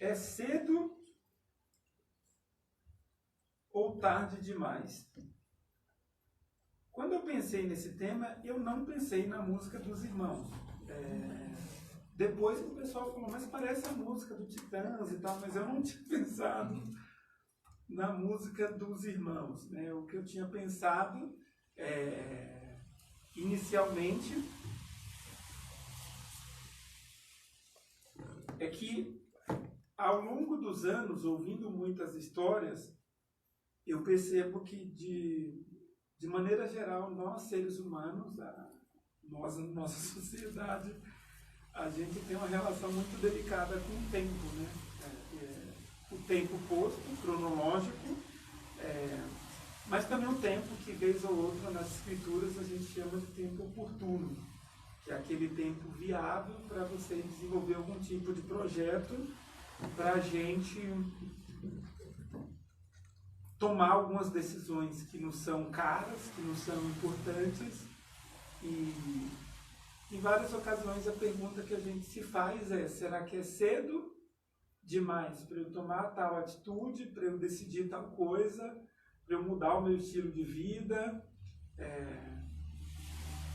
é cedo ou tarde demais? Quando eu pensei nesse tema, eu não pensei na música dos Irmãos. Depois o pessoal falou, mas parece a música do Titãs e tal, mas eu não tinha pensado na música dos Irmãos, né? O que eu tinha pensado inicialmente é que ao longo dos anos, ouvindo muitas histórias, eu percebo que de maneira geral, nós seres humanos, nossa sociedade, a gente tem uma relação muito delicada com o tempo, né? O tempo posto, cronológico, mas também um tempo que, vez ou outra, nas escrituras a gente chama de tempo oportuno, que é aquele tempo viável para você desenvolver algum tipo de projeto, para a gente tomar algumas decisões que nos são caras, que nos são importantes. E em várias ocasiões a pergunta que a gente se faz é: será que é cedo demais para eu tomar tal atitude, para eu decidir tal coisa, para eu mudar o meu estilo de vida,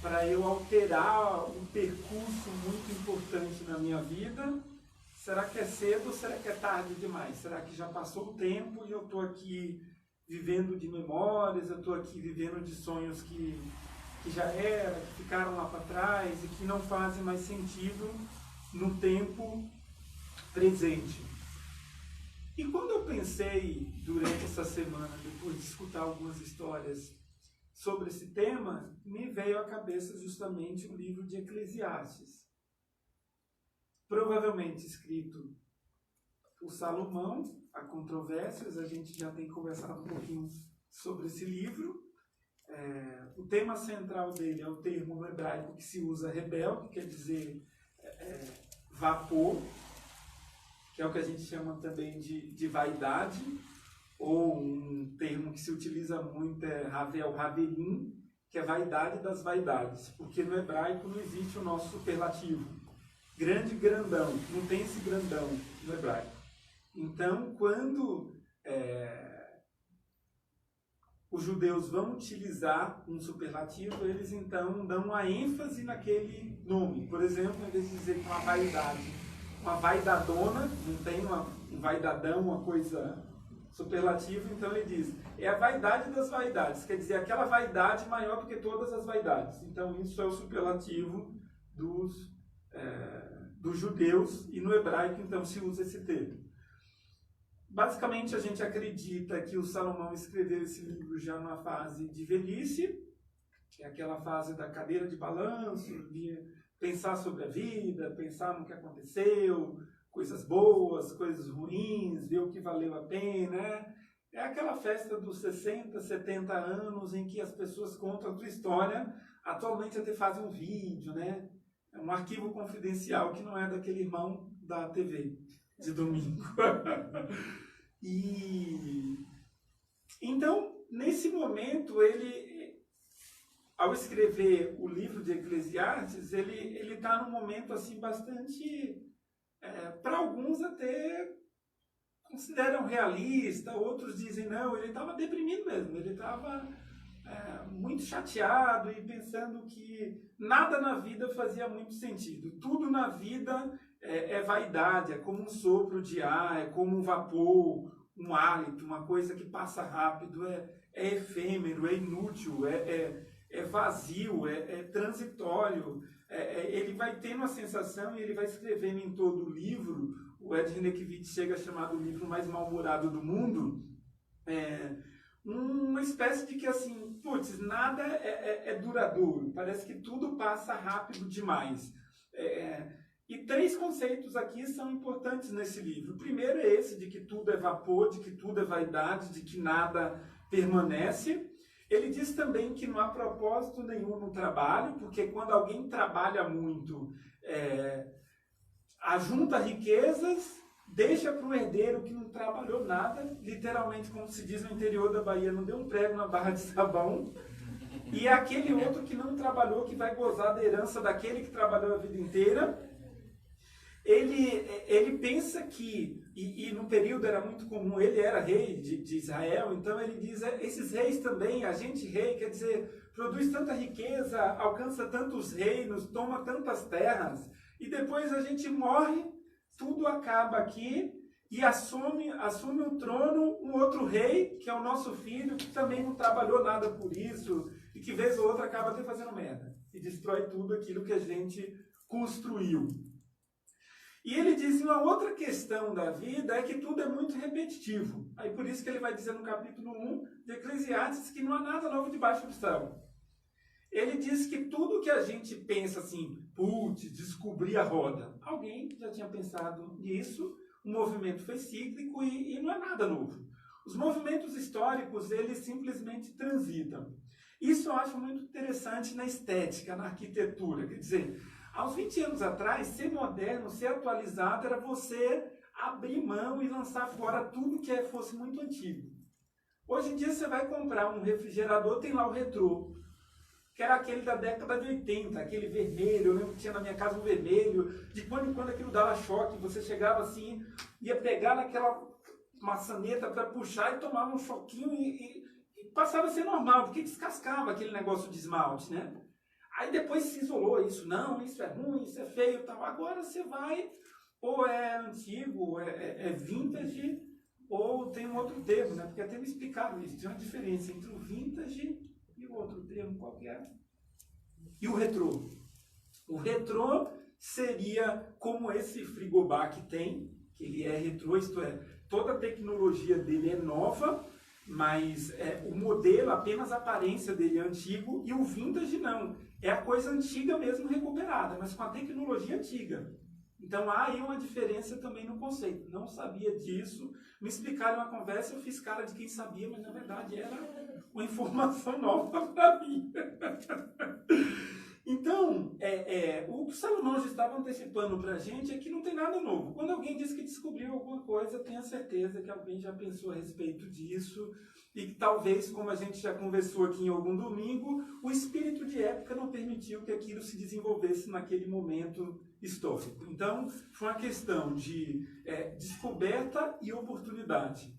para eu alterar um percurso muito importante na minha vida? Será que é cedo ou será que é tarde demais? Será que já passou o tempo e eu estou aqui vivendo de memórias, eu estou aqui vivendo de sonhos que já era, que ficaram lá para trás e que não fazem mais sentido no tempo presente? E quando eu pensei durante essa semana, depois de escutar algumas histórias sobre esse tema, me veio à cabeça justamente o livro de Eclesiastes. Provavelmente escrito por Salomão. Há controvérsias, a gente já tem conversado um pouquinho sobre esse livro. O tema central dele é o termo no hebraico que se usa rebelde, que quer dizer vapor, que é o que a gente chama também de vaidade, ou um termo que se utiliza muito é Havel Havelim, que é vaidade das vaidades, porque no hebraico não existe o nosso superlativo. Grande, grandão, não tem esse grandão no hebraico. Então, quando os judeus vão utilizar um superlativo, eles então dão uma ênfase naquele nome. Por exemplo, em vez de dizer uma vaidade, uma vaidadona, não tem um vaidadão, uma coisa superlativa, então ele diz, é a vaidade das vaidades, quer dizer, aquela vaidade maior do que todas as vaidades. Então, isso é o superlativo dos judeus, e no hebraico, então, se usa esse termo. Basicamente, a gente acredita que o Salomão escreveu esse livro já numa fase de velhice, que é aquela fase da cadeira de balanço, de pensar sobre a vida, pensar no que aconteceu, coisas boas, coisas ruins, ver o que valeu a pena. É aquela festa dos 60, 70 anos em que as pessoas contam a sua história. Atualmente até fazem um vídeo, né? É um arquivo confidencial que não é daquele irmão da TV de domingo. E então, nesse momento, ele, ao escrever o livro de Eclesiastes, ele está num momento assim bastante, para alguns até consideram realista, outros dizem não, ele estava deprimido mesmo, ele estava muito chateado e pensando que nada na vida fazia muito sentido. Tudo na vida é vaidade, é como um sopro de ar, é como um vapor, um hálito, uma coisa que passa rápido, é efêmero, é inútil, é vazio, é transitório. Ele vai tendo uma sensação e ele vai escrevendo em todo o livro. O Ed Renekiewicz chega a chamar do livro mais mal-humorado do mundo. Uma espécie de que assim, putz, nada é duradouro, parece que tudo passa rápido demais. E 3 conceitos aqui são importantes nesse livro. O primeiro é esse, de que tudo é vapor, de que tudo é vaidade, de que nada permanece. Ele diz também que não há propósito nenhum no trabalho, porque quando alguém trabalha muito, ajunta riquezas, deixa para o herdeiro que não trabalhou nada, literalmente, como se diz no interior da Bahia, não deu um prego na barra de sabão, e é aquele outro que não trabalhou, que vai gozar da herança daquele que trabalhou a vida inteira. ele pensa que, e no período era muito comum, ele era rei de Israel, então ele diz, esses reis também, a gente rei, quer dizer, produz tanta riqueza, alcança tantos reinos, toma tantas terras, e depois a gente morre, tudo acaba aqui, e assume o trono um outro rei, que é o nosso filho, que também não trabalhou nada por isso, e que vez ou outra acaba até fazendo merda, e destrói tudo aquilo que a gente construiu. E ele diz, uma outra questão da vida é que tudo é muito repetitivo. Aí por isso que ele vai dizer no capítulo 1 de Eclesiastes que não há nada novo debaixo do céu. Ele diz que tudo que a gente pensa assim, putz, descobrir a roda. Alguém já tinha pensado nisso, o movimento foi cíclico e não é nada novo. Os movimentos históricos, eles simplesmente transitam. Isso eu acho muito interessante na estética, na arquitetura. Quer dizer, aos 20 anos atrás, ser moderno, ser atualizado, era você abrir mão e lançar fora tudo que fosse muito antigo. Hoje em dia você vai comprar um refrigerador, tem lá o retrô, que era aquele da década de 80, aquele vermelho. Eu lembro que tinha na minha casa um vermelho, de quando em quando aquilo dava choque, você chegava assim, ia pegar naquela maçaneta para puxar e tomava um choquinho e passava a ser normal, porque descascava aquele negócio de esmalte, né? Aí depois se isolou isso, não, isso é ruim, isso é feio e tal. Agora você vai, ou é antigo, é vintage, ou tem um outro termo, né? Porque até me explicaram isso, tem uma diferença entre o vintage e o outro termo, qual que é? E o retrô. O retrô seria como esse frigobar que tem, que ele é retrô, isto é, toda a tecnologia dele é nova, mas o modelo, apenas a aparência dele é antigo, e o vintage não. É a coisa antiga mesmo recuperada, mas com a tecnologia antiga. Então há aí uma diferença também no conceito. Não sabia disso, me explicaram na conversa, eu fiz cara de quem sabia, mas na verdade era uma informação nova para mim. Então, o que o Salomão já estava antecipando para a gente é que não tem nada novo. Quando alguém diz que descobriu alguma coisa, tenha certeza que alguém já pensou a respeito disso e que talvez, como a gente já conversou aqui em algum domingo, o espírito de época não permitiu que aquilo se desenvolvesse naquele momento histórico. Então, foi uma questão de descoberta e oportunidade.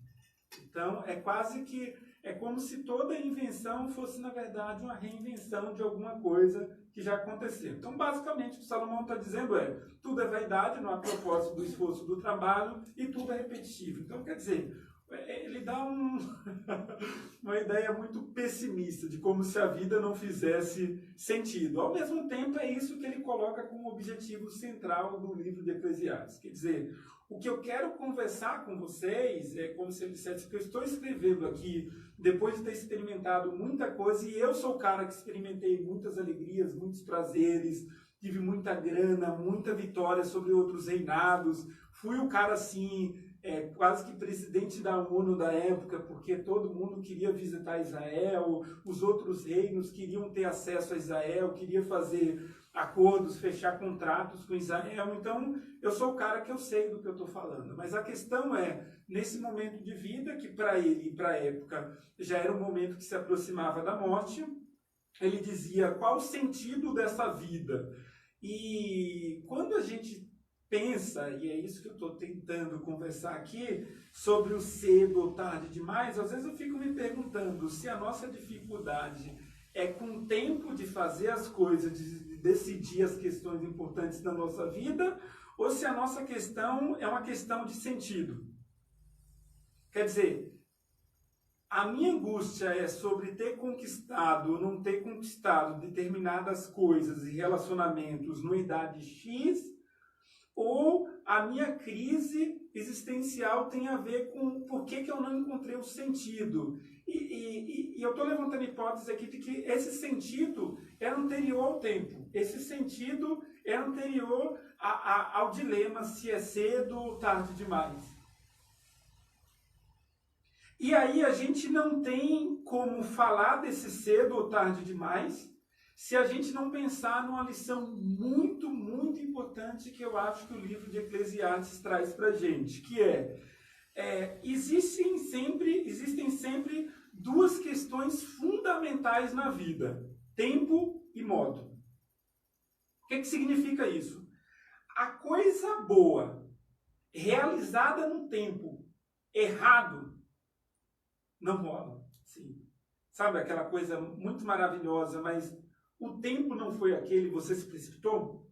Então, é como se toda invenção fosse, na verdade, uma reinvenção de alguma coisa que já aconteceu. Então, basicamente, o que o Salomão está dizendo tudo é vaidade, não há propósito do esforço do trabalho e tudo é repetitivo. Então, quer dizer, ele dá uma ideia muito pessimista de como se a vida não fizesse sentido. Ao mesmo tempo, é isso que ele coloca como objetivo central do livro de Eclesiastes. Quer dizer, o que eu quero conversar com vocês é como se ele dissesse que eu estou escrevendo aqui depois de ter experimentado muita coisa, e eu sou o cara que experimentei muitas alegrias, muitos prazeres, tive muita grana, muita vitória sobre outros reinados, fui o cara assim, quase que presidente da ONU da época, porque todo mundo queria visitar Israel, os outros reinos queriam ter acesso a Israel, queria fazer acordos, fechar contratos com Israel. Então, eu sou o cara que eu sei do que eu estou falando. Mas a questão nesse momento de vida, que para ele e para a época já era um momento que se aproximava da morte, ele dizia, qual o sentido dessa vida? E quando a gente pensa, e é isso que eu estou tentando conversar aqui, sobre o cedo ou tarde demais, às vezes eu fico me perguntando se a nossa dificuldade é com o tempo de fazer as coisas, de decidir as questões importantes da nossa vida, ou se a nossa questão é uma questão de sentido. Quer dizer, a minha angústia é sobre ter conquistado ou não ter conquistado determinadas coisas e relacionamentos numa idade X, ou a minha crise existencial tem a ver com por que eu não encontrei o sentido. E eu estou levantando a hipótese aqui de que esse sentido é anterior ao tempo. Esse sentido é anterior ao dilema se é cedo ou tarde demais. E aí a gente não tem como falar desse cedo ou tarde demais se a gente não pensar numa lição muito, muito importante que eu acho que o livro de Eclesiastes traz para a gente, que existem sempre duas questões fundamentais na vida, tempo e modo. O que significa isso? A coisa boa, realizada num tempo errado, não rola. Sim. Sabe aquela coisa muito maravilhosa, mas o tempo não foi aquele, você se precipitou?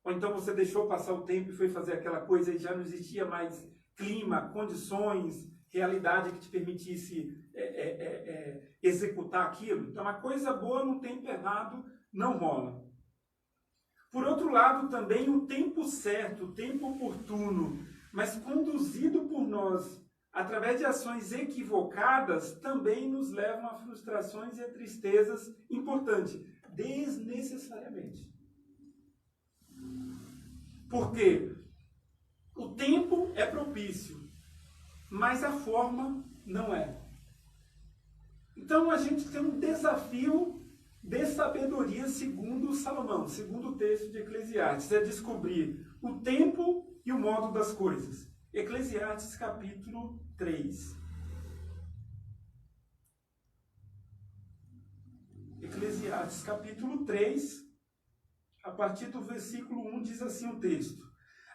Ou então você deixou passar o tempo e foi fazer aquela coisa e já não existia mais clima, condições, realidade que te permitisse executar aquilo? Então, a coisa boa no tempo errado não rola. Por outro lado, também o tempo certo, o tempo oportuno, mas conduzido por nós através de ações equivocadas, também nos levam a frustrações e a tristezas importantes, desnecessariamente. Porque o tempo é propício, mas a forma não é. Então a gente tem um desafio de sabedoria segundo Salomão, segundo o texto de Eclesiastes, é descobrir o tempo e o modo das coisas. Eclesiastes capítulo 3. Eclesiastes capítulo 3, a partir do versículo 1, diz assim o texto: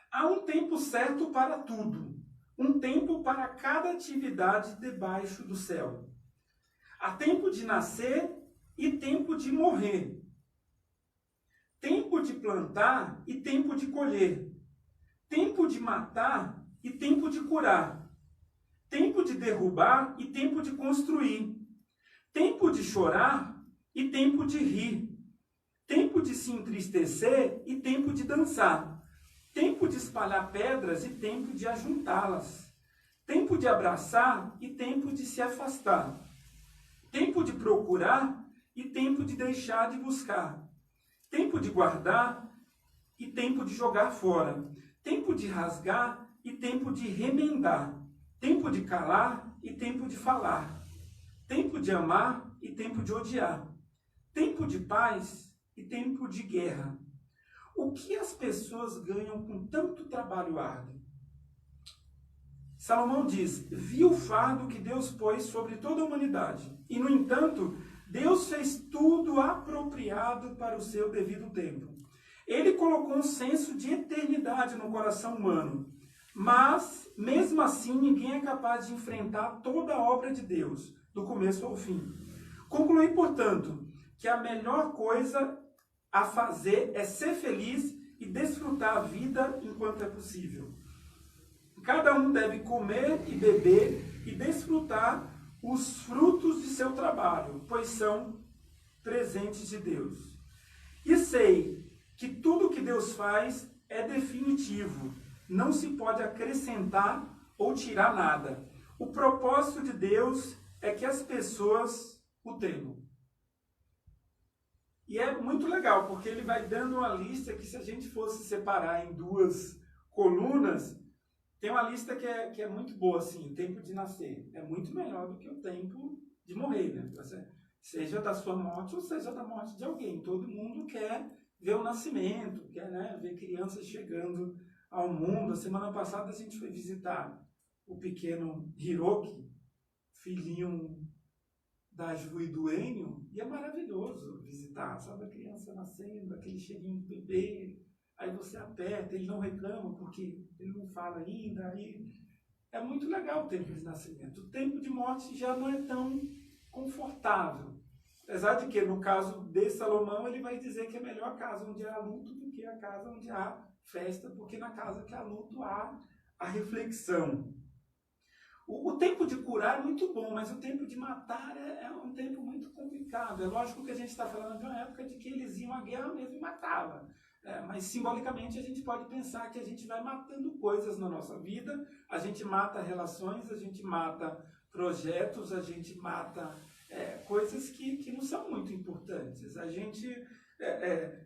há um tempo certo para tudo, um tempo para cada atividade debaixo do céu. Há tempo de nascer e tempo de morrer. Tempo de plantar e tempo de colher. Tempo de matar e tempo de curar. Tempo de derrubar e tempo de construir. Tempo de chorar e tempo de rir. Tempo de se entristecer e tempo de dançar. Tempo de espalhar pedras e tempo de ajuntá-las. Tempo de abraçar e tempo de se afastar. Tempo de procurar e tempo de deixar de buscar. Tempo de guardar e tempo de jogar fora. Tempo de rasgar e tempo de remendar. Tempo de calar e tempo de falar. Tempo de amar e tempo de odiar. Tempo de paz e tempo de guerra. O que as pessoas ganham com tanto trabalho árduo? Salomão diz: vi o fardo que Deus pôs sobre toda a humanidade. E, no entanto, Deus fez tudo apropriado para o seu devido tempo. Ele colocou um senso de eternidade no coração humano. Mas, mesmo assim, ninguém é capaz de enfrentar toda a obra de Deus, do começo ao fim. Concluí, portanto, que a melhor coisa a fazer é ser feliz e desfrutar a vida enquanto é possível. Cada um deve comer e beber e desfrutar os frutos de seu trabalho, pois são presentes de Deus. E sei que tudo que Deus faz é definitivo, não se pode acrescentar ou tirar nada. O propósito de Deus é que as pessoas o temam. E é muito legal, porque ele vai dando uma lista que, se a gente fosse separar em duas colunas, tem uma lista que é muito boa, assim. O tempo de nascer é muito melhor do que o tempo de morrer, né? Seja da sua morte ou seja da morte de alguém. Todo mundo quer ver o nascimento, quer, né, ver crianças chegando ao mundo. A semana passada a gente foi visitar o pequeno Hiroki, filhinho da Ju e do Enio, e é maravilhoso visitar, sabe? A criança nascendo, aquele cheirinho de bebê, aí você aperta, ele não reclama porque ele não fala ainda, aí é muito legal o tempo de nascimento. O tempo de morte já não é tão confortável, apesar de que, no caso de Salomão, ele vai dizer que é melhor a casa onde há luto do que a casa onde há festa, porque na casa que há luto há a reflexão. O tempo de curar é muito bom, mas o tempo de matar é um tempo muito complicado. É lógico que a gente está falando de uma época de que eles iam à guerra mesmo e matavam. Mas simbolicamente a gente pode pensar que a gente vai matando coisas na nossa vida, a gente mata relações, a gente mata projetos, a gente mata coisas que não são muito importantes. A gente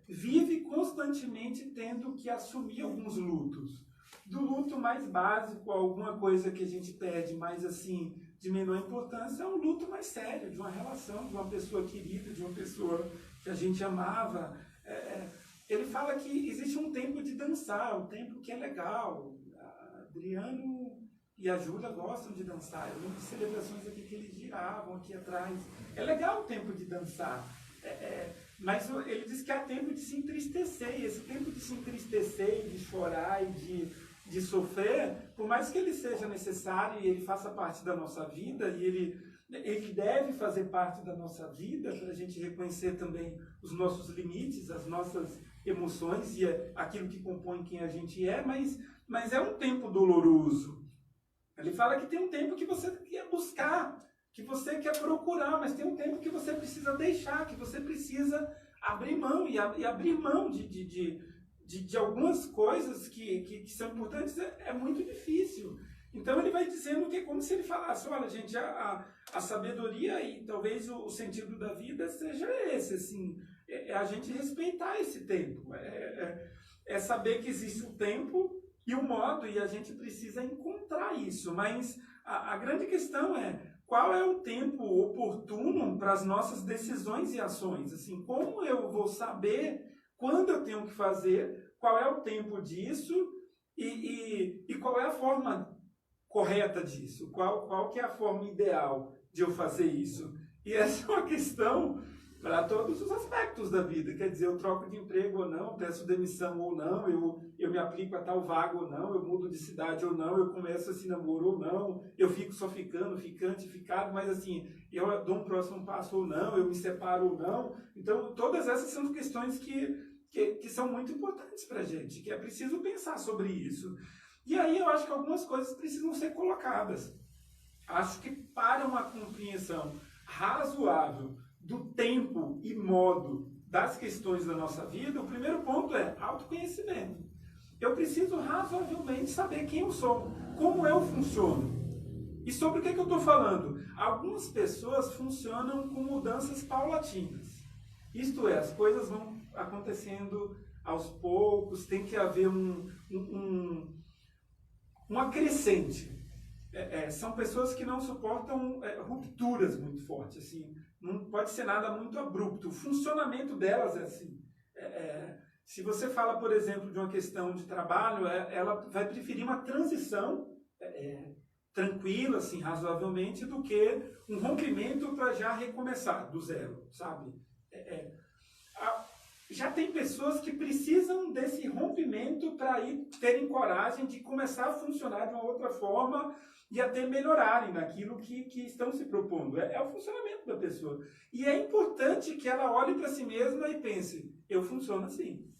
vive constantemente tendo que assumir alguns lutos. Do luto mais básico, alguma coisa que a gente perde, mas assim, de menor importância, é um luto mais sério, de uma relação, de uma pessoa querida, de uma pessoa que a gente amava. Ele fala que existe um tempo de dançar, um tempo que é legal. Adriano e a Júlia gostam de dançar. Eu lembro de celebrações aqui que eles giravam aqui atrás. É legal o tempo de dançar. Mas ele diz que há tempo de se entristecer, e esse tempo de se entristecer, e de chorar e de sofrer, por mais que ele seja necessário e ele faça parte da nossa vida, e ele deve fazer parte da nossa vida, para a gente reconhecer também os nossos limites, as nossas emoções e aquilo que compõe quem a gente é, mas é um tempo doloroso. Ele fala que tem um tempo que você quer buscar, que você quer procurar, mas tem um tempo que você precisa deixar, que você precisa abrir mão, e abrir mão de algumas coisas que são importantes é muito difícil. Então ele vai dizendo que é como se ele falasse, olha gente, a sabedoria e talvez o sentido da vida seja esse, assim, é a gente respeitar esse tempo, é saber que existe um tempo e um modo, e a gente precisa encontrar isso, mas a grande questão é, qual é o tempo oportuno para as nossas decisões e ações? Assim, como eu vou saber quando eu tenho que fazer, qual é o tempo disso e qual é a forma correta disso? Qual que é a forma ideal de eu fazer isso? E essa é uma questão para todos os aspectos da vida. Quer dizer, eu troco de emprego ou não, peço demissão ou não, eu me aplico a tal vaga ou não, eu mudo de cidade ou não, eu começo esse namoro ou não, eu fico só ficando, ficante, ficado, mas assim, eu dou um próximo passo ou não, eu me separo ou não. Então, todas essas são questões que são muito importantes para a gente, que é preciso pensar sobre isso. E aí eu acho que algumas coisas precisam ser colocadas. Acho que para uma compreensão razoável do tempo e modo das questões da nossa vida, o primeiro ponto é autoconhecimento. Eu preciso razoavelmente saber quem eu sou, como eu funciono. E sobre o que eu estou falando? Algumas pessoas funcionam com mudanças paulatinas. Isto é, as coisas vão acontecendo aos poucos, tem que haver uma crescente. São pessoas que não suportam rupturas muito fortes, assim, não pode ser nada muito abrupto. O funcionamento delas é assim. Se você fala, por exemplo, de uma questão de trabalho, ela vai preferir uma transição tranquila, assim, razoavelmente, do que um rompimento para já recomeçar do zero, sabe? Já tem pessoas que precisam desse rompimento para terem coragem de começar a funcionar de uma outra forma e até melhorarem naquilo que estão se propondo. É o funcionamento da pessoa. E é importante que ela olhe para si mesma e pense, eu funciono assim.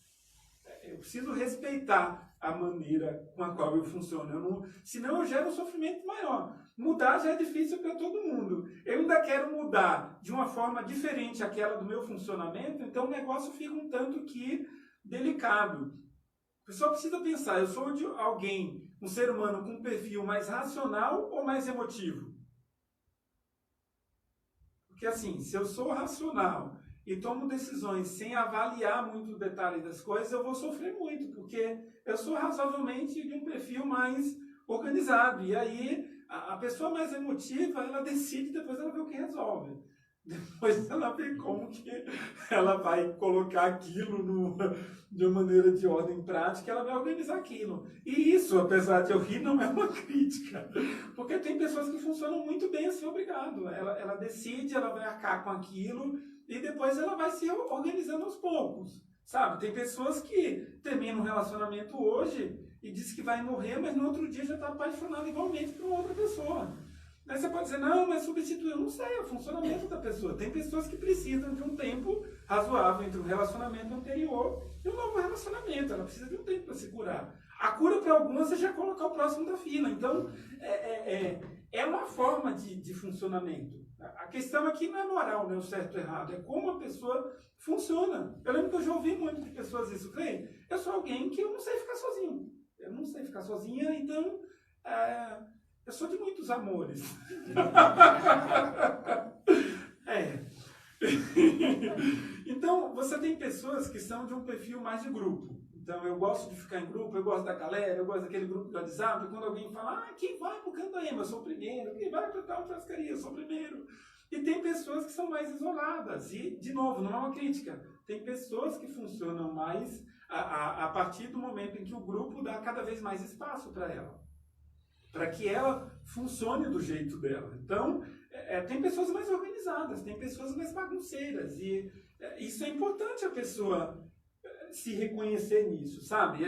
Eu preciso respeitar a maneira com a qual eu funciono. Senão eu gero um sofrimento maior. Mudar já é difícil para todo mundo. Eu ainda quero mudar de uma forma diferente àquela do meu funcionamento, então o negócio fica um tanto que delicado. A pessoa precisa pensar, eu sou de alguém, um ser humano com um perfil mais racional ou mais emotivo? Porque assim, se eu sou racional e tomo decisões sem avaliar muito o detalhe das coisas, eu vou sofrer muito, porque eu sou razoavelmente de um perfil mais organizado. E aí, a pessoa mais emotiva, ela decide, depois ela vê o que resolve. Depois ela vê como que ela vai colocar aquilo de uma maneira de ordem prática, ela vai organizar aquilo. E isso, apesar de eu rir, não é uma crítica. Porque tem pessoas que funcionam muito bem assim, obrigado. Ela decide, ela vai arcar com aquilo, e depois ela vai se organizando aos poucos, sabe? Tem pessoas que terminam um relacionamento hoje e diz que vai morrer, mas no outro dia já está apaixonado igualmente por uma outra pessoa. Aí você pode dizer, não, mas substituir, eu não sei, é o funcionamento da pessoa. Tem pessoas que precisam de um tempo razoável entre um relacionamento anterior e um novo relacionamento. Ela precisa de um tempo para se curar. A cura para algumas é já colocar o próximo da fila. Então, é uma forma de funcionamento. A questão aqui não é moral, né, o certo ou errado, é como a pessoa funciona. Eu lembro que eu já ouvi muito de pessoas isso. Eu sou alguém que eu não sei ficar sozinho. Eu não sei ficar sozinha, então eu sou de muitos amores. Então, você tem pessoas que são de um perfil mais de grupo. Então, eu gosto de ficar em grupo, eu gosto da galera, eu gosto daquele grupo do WhatsApp, quando alguém fala, quem vai pro Candaema? Eu sou o primeiro. Quem vai para tal churrascaria? Eu sou o primeiro. E tem pessoas que são mais isoladas. E, de novo, não é uma crítica. Tem pessoas que funcionam mais a partir do momento em que o grupo dá cada vez mais espaço para ela. Para que ela funcione do jeito dela. Então, tem pessoas mais organizadas, tem pessoas mais bagunceiras. E Isso é importante a pessoa se reconhecer nisso, sabe?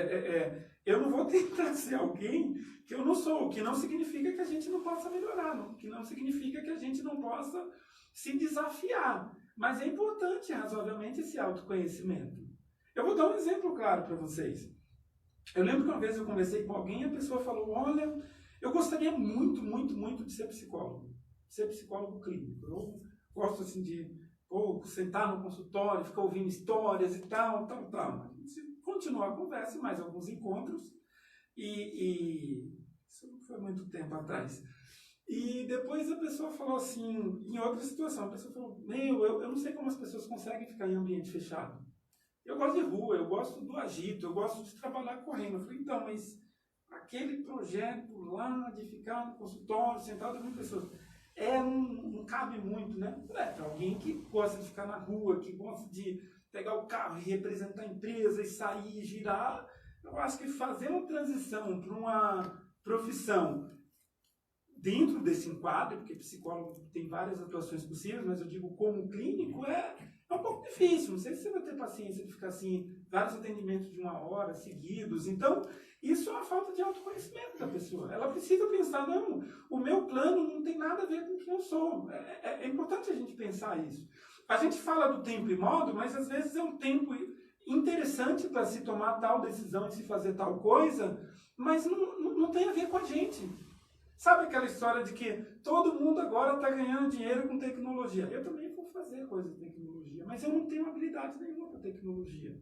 Eu não vou tentar ser alguém que eu não sou, o que não significa que a gente não possa melhorar, o que não significa que a gente não possa se desafiar. Mas é importante, razoavelmente, esse autoconhecimento. Eu vou dar um exemplo claro para vocês. Eu lembro que uma vez eu conversei com alguém e a pessoa falou, olha, eu gostaria muito, muito, muito de ser psicólogo clínico. Eu gosto assim de sentar no consultório, ficar ouvindo histórias e tal. A gente continuou a conversa, mais alguns encontros, e isso não foi muito tempo atrás. E depois a pessoa falou assim, em outra situação, a pessoa falou, eu não sei como as pessoas conseguem ficar em ambiente fechado. Eu gosto de rua, eu gosto do agito, eu gosto de trabalhar correndo. Eu falei, então, mas aquele projeto lá de ficar no consultório, sentado com pessoas, não cabe muito, né? Para alguém que gosta de ficar na rua, que gosta de pegar o carro e representar a empresa e sair e girar, eu acho que fazer uma transição para uma profissão dentro desse enquadro, porque psicólogo tem várias atuações possíveis, mas eu digo como clínico, é um pouco difícil. Não sei se você vai ter paciência de ficar assim, vários atendimentos de 1 hora seguidos. Então, isso é uma falta de autoconhecimento da pessoa. Ela precisa pensar, não, o meu plano não tem nada a ver com quem eu sou. É importante a gente pensar isso. A gente fala do tempo e modo, mas às vezes é um tempo interessante para se tomar tal decisão e se fazer tal coisa, mas não tem a ver com a gente. Sabe aquela história de que todo mundo agora está ganhando dinheiro com tecnologia? Eu também vou fazer coisa de tecnologia, mas eu não tenho habilidade nenhuma com tecnologia.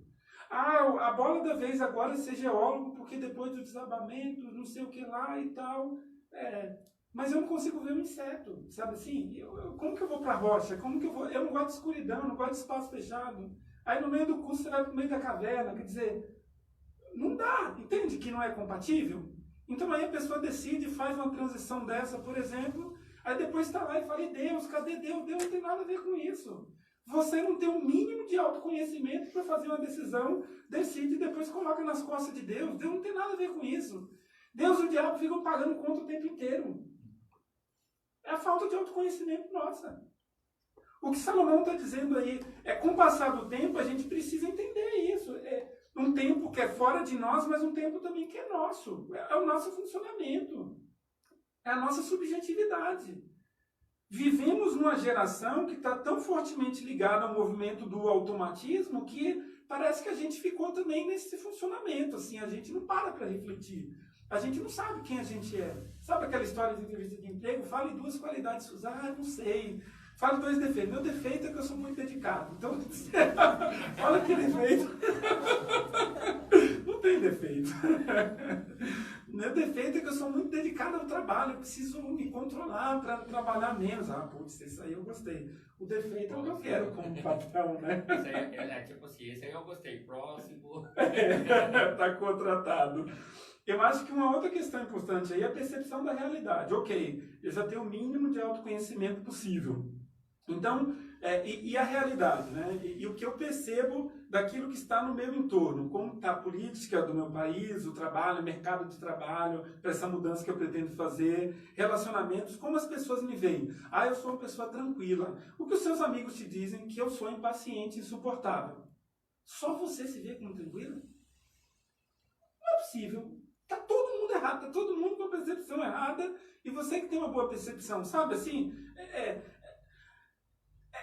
A bola da vez agora é ser geólogo, porque depois do desabamento, não sei o que lá e tal. Mas eu não consigo ver um inseto, sabe assim? Como que eu vou para a rocha? Como que eu vou? Eu não gosto de escuridão, não gosto de espaço fechado. Aí no meio do curso você vai para o meio da caverna, quer dizer, não dá, entende que não é compatível? Então aí a pessoa decide, faz uma transição dessa, por exemplo, aí depois está lá e fala, e Deus, cadê Deus? Deus não tem nada a ver com isso. Você não tem um mínimo de autoconhecimento para fazer uma decisão, decide e depois coloca nas costas de Deus. Deus não tem nada a ver com isso. Deus e o diabo ficam pagando conta o tempo inteiro. É a falta de autoconhecimento nossa. O que Salomão está dizendo aí é, com o passar do tempo, a gente precisa entender isso. Um tempo que é fora de nós, mas um tempo também que é nosso. É o nosso funcionamento. É a nossa subjetividade. Vivemos numa geração que está tão fortemente ligada ao movimento do automatismo que parece que a gente ficou também nesse funcionamento. Assim, a gente não para refletir. A gente não sabe quem a gente é. Sabe aquela história de entrevista de emprego? Fale 2 qualidades suas. Não sei. Fale 2 defeitos. Meu defeito é que eu sou muito dedicado. Então, fala que defeito. Não tem defeito. Meu defeito é que eu sou muito dedicado ao trabalho. Eu preciso me controlar para trabalhar menos. Putz, isso aí eu gostei. O defeito é o que eu quero como patrão, né? Isso aí é tipo assim, esse aí eu gostei. Próximo. Tá contratado. Eu acho que uma outra questão importante aí é a percepção da realidade. Ok, eu já tenho o mínimo de autoconhecimento possível. Então, e a realidade, né? E o que eu percebo daquilo que está no meu entorno, como está a política do meu país, o trabalho, o mercado de trabalho, para essa mudança que eu pretendo fazer, relacionamentos, como as pessoas me veem. Eu sou uma pessoa tranquila. O que os seus amigos te dizem que eu sou impaciente e insuportável. Só você se vê como tranquila? Não é possível. Está todo mundo errado, está todo mundo com a percepção errada e você que tem uma boa percepção, sabe assim?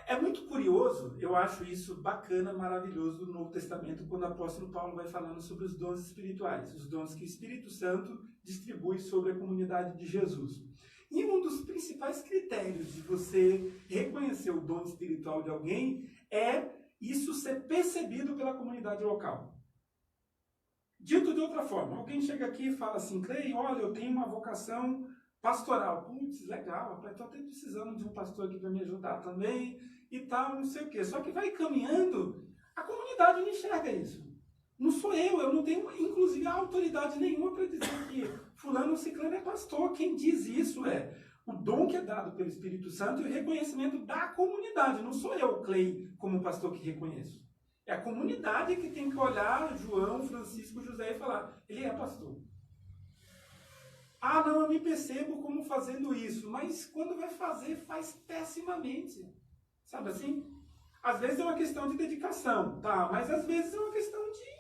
É muito curioso, eu acho isso bacana, maravilhoso do Novo Testamento, quando o apóstolo Paulo vai falando sobre os dons espirituais, os dons que o Espírito Santo distribui sobre a comunidade de Jesus. E um dos principais critérios de você reconhecer o dom espiritual de alguém é isso ser percebido pela comunidade local. Dito de outra forma, alguém chega aqui e fala assim, Clay, olha, eu tenho uma vocação pastoral. Putz, legal, estou até precisando de um pastor aqui para me ajudar também e tal, não sei o quê. Só que vai caminhando, a comunidade não enxerga isso. Não sou eu não tenho, inclusive, autoridade nenhuma para dizer que fulano ou ciclano é pastor. Quem diz isso é o dom que é dado pelo Espírito Santo e o reconhecimento da comunidade. Não sou eu, Clay, como pastor que reconheço. É a comunidade que tem que olhar João, Francisco, José e falar, ele é pastor. Não, eu me percebo como fazendo isso, mas quando vai fazer, faz pessimamente. Sabe assim? Às vezes é uma questão de dedicação, tá? Mas às vezes é uma questão de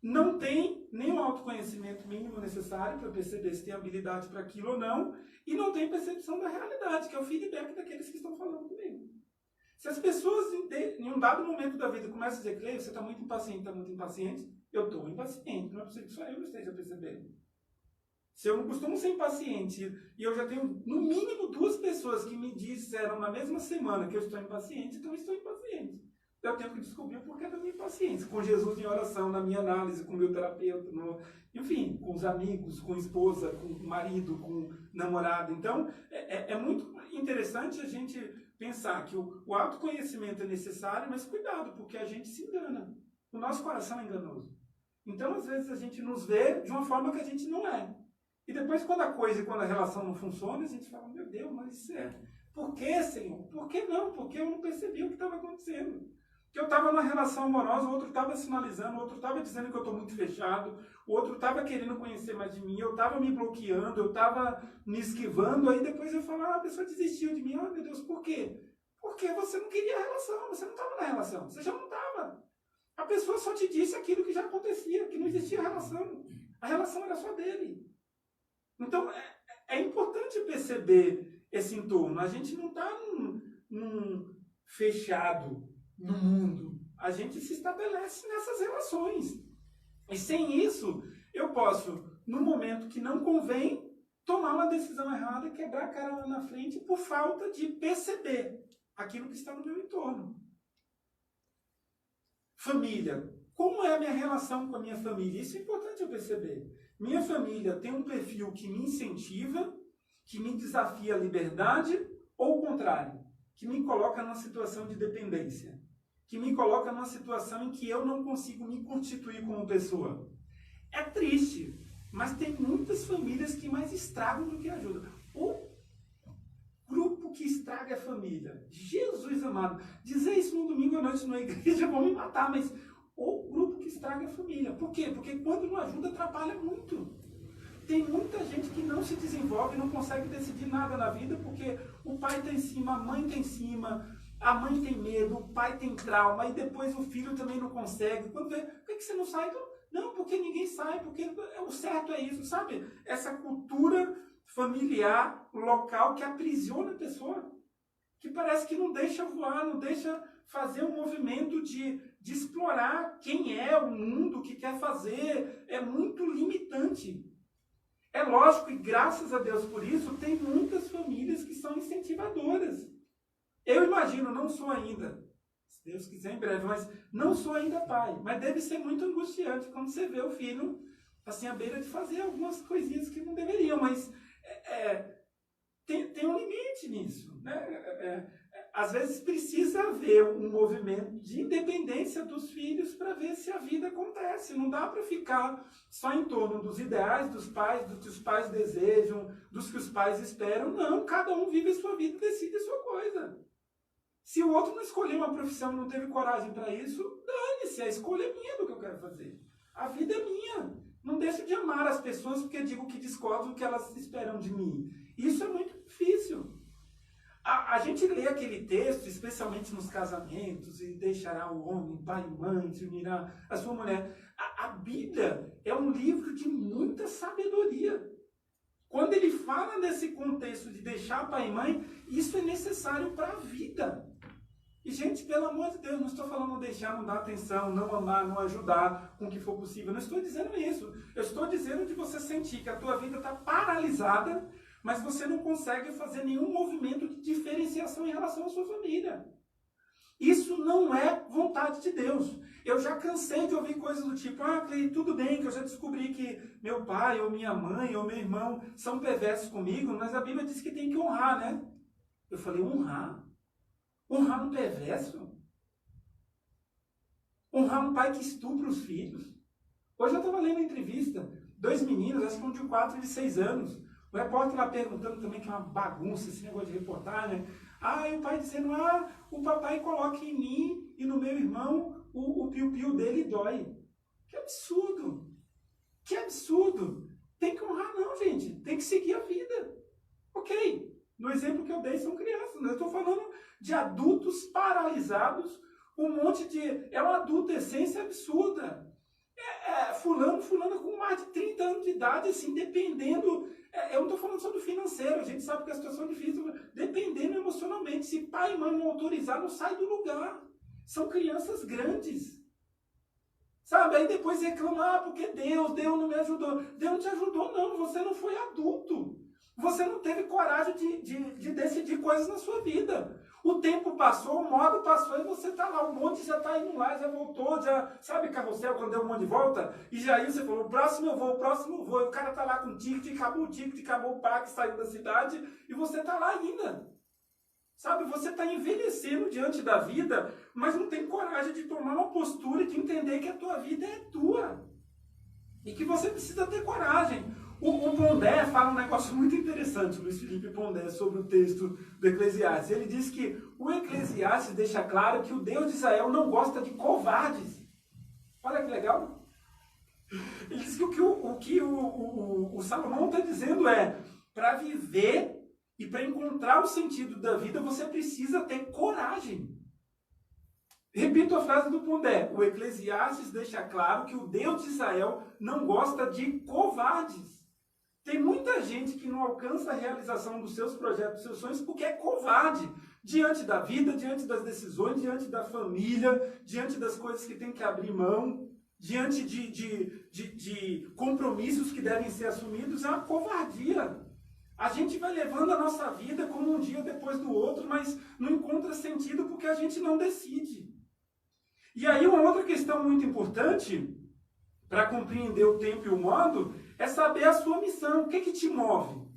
não tem nem o autoconhecimento mínimo necessário para perceber se tem habilidade para aquilo ou não, e não tem percepção da realidade, que é o feedback daqueles que estão falando comigo. Se as pessoas em um dado momento da vida começam a dizer, Cleio, você está muito impaciente, eu estou impaciente, não é possível que só eu não esteja percebendo. Se eu não costumo ser impaciente, e eu já tenho no mínimo 2 pessoas que me disseram na mesma semana que eu estou impaciente, então eu estou impaciente. Eu tenho que descobrir o porquê da minha impaciência. Com Jesus em oração, na minha análise, com o meu terapeuta, enfim, com os amigos, com a esposa, com o marido, com o namorado. Então, é muito interessante a gente pensar que o autoconhecimento é necessário, mas cuidado, porque a gente se engana. O nosso coração é enganoso. Então, às vezes, a gente nos vê de uma forma que a gente não é. E depois, quando a relação não funciona, a gente fala, meu Deus, mas por que, Senhor? Por que não? Porque eu não percebi o que estava acontecendo. Que eu estava numa relação amorosa, o outro estava sinalizando, o outro estava dizendo que eu estou muito fechado, o outro estava querendo conhecer mais de mim, eu estava me bloqueando, eu estava me esquivando, aí depois eu falo, a pessoa desistiu de mim, meu Deus, por quê? Porque você não queria a relação, você não estava na relação, você já não estava. A pessoa só te disse aquilo que já acontecia, que não existia relação. A relação era só dele. Então, é importante perceber esse entorno. A gente não está num fechado no mundo. A gente se estabelece nessas relações. E sem isso, eu posso, no momento que não convém, tomar uma decisão errada e quebrar a cara lá na frente por falta de perceber aquilo que está no meu entorno. Família. Como é a minha relação com a minha família? Isso é importante eu perceber. Minha família tem um perfil que me incentiva, que me desafia a liberdade, ou o contrário, que me coloca numa situação de dependência, que me coloca numa situação em que eu não consigo me constituir como pessoa. É triste, mas tem muitas famílias que mais estragam do que ajudam. O grupo que estraga a família. Jesus amado, dizer isso no domingo à noite na igreja vão me matar, mas o grupo que estraga a família. Por quê? Porque quando não ajuda, atrapalha muito. Tem muita gente que não se desenvolve, não consegue decidir nada na vida, porque o pai está em cima, a mãe está em cima, a mãe tem medo, o pai tem trauma, e depois o filho também não consegue. Quando vê, por que você não sai? Não, porque ninguém sai, porque o certo é isso, sabe? Essa cultura familiar, local, que aprisiona a pessoa, que parece que não deixa voar, não deixa fazer um movimento de explorar quem é o mundo, o que quer fazer. É muito limitante. É lógico, e graças a Deus por isso, tem muitas famílias que são incentivadoras. Eu imagino, não sou ainda, se Deus quiser em breve, mas não sou ainda pai. Mas deve ser muito angustiante quando você vê o filho assim à beira de fazer algumas coisinhas que não deveriam, mas tem um limite nisso, né? Às vezes precisa haver um movimento de independência dos filhos para ver se a vida acontece. Não dá para ficar só em torno dos ideais dos pais, do que os pais desejam, dos que os pais esperam. Não, cada um vive a sua vida e decide a sua coisa. Se o outro não escolheu uma profissão e não teve coragem para isso, dane-se, a escolha é minha do que eu quero fazer. A vida é minha. Não deixo de amar as pessoas porque digo que discordo do que elas esperam de mim. Isso é muito difícil. A gente lê aquele texto, especialmente nos casamentos, e deixará o homem, pai e mãe, se unirá a sua mulher. A Bíblia é um livro de muita sabedoria. Quando ele fala nesse contexto de deixar pai e mãe, isso é necessário para a vida. E, gente, pelo amor de Deus, não estou falando deixar, não dar atenção, não amar, não ajudar com o que for possível. Não estou dizendo isso. Eu estou dizendo de você sentir que a tua vida está paralisada, mas você não consegue fazer nenhum movimento de diferenciação em relação à sua família. Isso não é vontade de Deus. Eu já cansei de ouvir coisas do tipo, Cleide, tudo bem que eu já descobri que meu pai, ou minha mãe, ou meu irmão são perversos comigo, mas a Bíblia diz que tem que honrar, né? Eu falei, honrar? Honrar um perverso? Honrar um pai que estupra os filhos? Hoje eu estava lendo uma entrevista, 2 meninos, acho que um de 4 e de 6 anos, o repórter lá perguntando também, que é uma bagunça esse negócio de reportagem. E o pai dizendo, o papai coloca em mim e no meu irmão o piu-piu dele dói. Que absurdo! Que absurdo! Tem que honrar não, gente. Tem que seguir a vida. Ok. No exemplo que eu dei, são crianças. Eu estou falando de adultos paralisados, um monte de... É uma adolescência absurda. Fulana com mais de 30 anos de idade, assim, dependendo... eu não estou falando só do financeiro, a gente sabe que a situação é difícil, dependendo emocionalmente. Se pai e mãe não autorizar, não sai do lugar. São crianças grandes. Sabe? Aí depois reclama, porque Deus não me ajudou. Deus não te ajudou, não. Você não foi adulto. Você não teve coragem de decidir coisas na sua vida. O tempo passou, o modo passou, e você está lá, um monte já está indo lá, já voltou, já... Sabe carrossel, quando deu um monte de volta? E já aí você falou, o próximo eu vou. E o cara está lá com o ticket, acabou o parque, saiu da cidade, e você está lá ainda. Sabe, você está envelhecendo diante da vida, mas não tem coragem de tomar uma postura e de entender que a tua vida é tua. E que você precisa ter coragem. O Pondé fala um negócio muito interessante, Luiz Felipe Pondé, sobre o texto do Eclesiastes. Ele diz que o Eclesiastes deixa claro que o Deus de Israel não gosta de covardes. Olha que legal. Ele diz que o que o Salomão está dizendo é, para viver e para encontrar o sentido da vida, você precisa ter coragem. Repito a frase do Pondé. O Eclesiastes deixa claro que o Deus de Israel não gosta de covardes. Tem muita gente que não alcança a realização dos seus projetos, dos seus sonhos, porque é covarde. Diante da vida, diante das decisões, diante da família, diante das coisas que tem que abrir mão, diante de compromissos que devem ser assumidos, é uma covardia. A gente vai levando a nossa vida como um dia depois do outro, mas não encontra sentido porque a gente não decide. E aí uma outra questão muito importante, para compreender o tempo e o modo, é saber a sua missão. O que te move?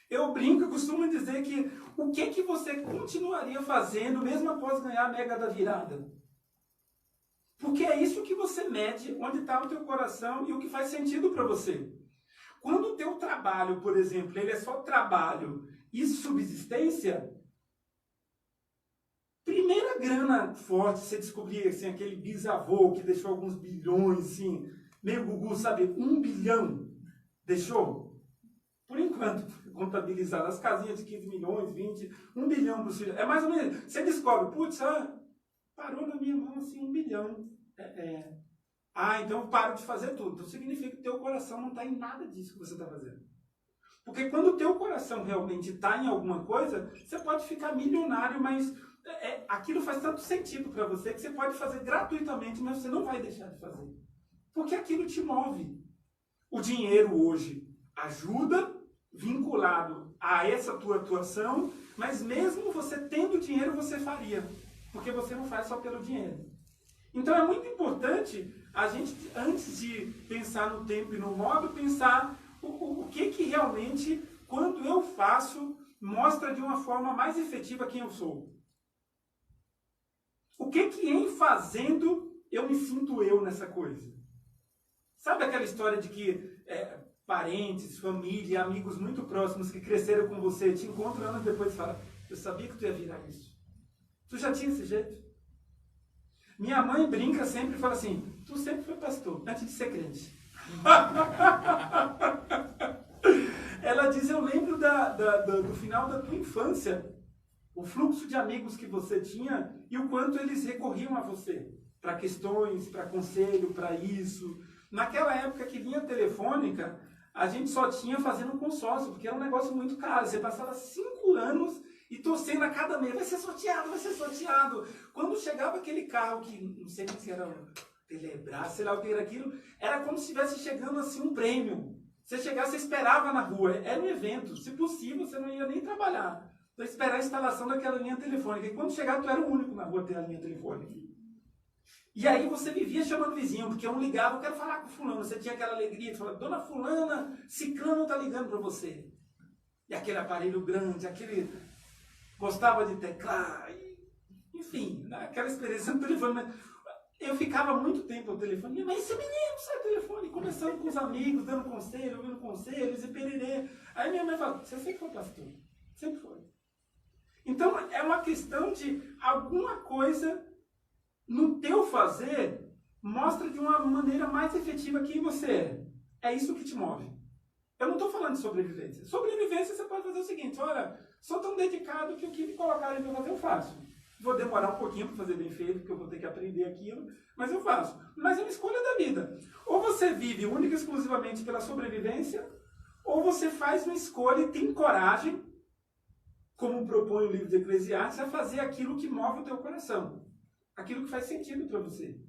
Eu brinco, eu costumo dizer que o que você continuaria fazendo mesmo após ganhar a Mega da Virada? Porque é isso que você mede, onde está o teu coração e o que faz sentido para você. Quando o teu trabalho, por exemplo, ele é só trabalho e subsistência, primeira grana forte, você descobrir assim, aquele bisavô que deixou alguns bilhões, assim, meio Gugu, sabe, 1 bilhão, deixou? Por enquanto, contabilizar as casinhas de 15 milhões, 20, 1 bilhão para os filhos. É mais ou menos, você descobre, putz, parou na minha mão assim 1 bilhão. Então eu paro de fazer tudo. Então significa que o teu coração não está em nada disso que você está fazendo. Porque quando o teu coração realmente está em alguma coisa, você pode ficar milionário, mas aquilo faz tanto sentido para você que você pode fazer gratuitamente, mas você não vai deixar de fazer. Porque aquilo te move. O dinheiro hoje ajuda, vinculado a essa tua atuação, mas mesmo você tendo dinheiro, você faria. Porque você não faz só pelo dinheiro. Então é muito importante a gente, antes de pensar no tempo e no modo, pensar o que realmente, quando eu faço, mostra de uma forma mais efetiva quem eu sou. O que em fazendo eu me sinto eu nessa coisa? Sabe aquela história de que parentes, família, amigos muito próximos que cresceram com você, te encontram anos depois e falam, eu sabia que tu ia virar isso. Tu já tinha esse jeito? Minha mãe brinca sempre e fala assim, tu sempre foi pastor, antes de ser crente. Ela diz, eu lembro do final da tua infância, o fluxo de amigos que você tinha e o quanto eles recorriam a você, para questões, para conselho, para isso. Naquela época que vinha telefônica, a gente só tinha fazendo consórcio, porque era um negócio muito caro. Você passava 5 anos e torcendo a cada mês, vai ser sorteado, vai ser sorteado. Quando chegava aquele carro que, não sei se era Telebrás, sei lá o que era aquilo, era como se estivesse chegando assim um prêmio. Você chegasse, você esperava na rua, era um evento. Se possível, você não ia nem trabalhar. Para esperar a instalação daquela linha telefônica. E quando chegava, tu era o único na rua a ter a linha telefônica. E aí você vivia chamando o vizinho, porque um ligava, eu quero falar com fulano. Você tinha aquela alegria de falar, dona fulana, ciclano está ligando para você. E aquele aparelho grande, aquele... Gostava de teclar, enfim, aquela experiência no telefone. Eu ficava muito tempo no telefone, mas esse menino sai do telefone, conversando com os amigos, dando conselho, ouvindo conselhos e pererê. Aí minha mãe fala, você sempre foi pastor? Sempre foi. Então é uma questão de alguma coisa no teu fazer mostra de uma maneira mais efetiva quem você é. É isso que te move. Eu não estou falando de sobrevivência. Sobrevivência você pode fazer o seguinte, olha, sou tão dedicado que o que me colocarem para fazer eu faço. Vou demorar um pouquinho para fazer bem feito, porque eu vou ter que aprender aquilo, mas eu faço. Mas é uma escolha da vida. Ou você vive única e exclusivamente pela sobrevivência, ou você faz uma escolha e tem coragem, como propõe o livro de Eclesiastes, a fazer aquilo que move o teu coração. Aquilo que faz sentido para você.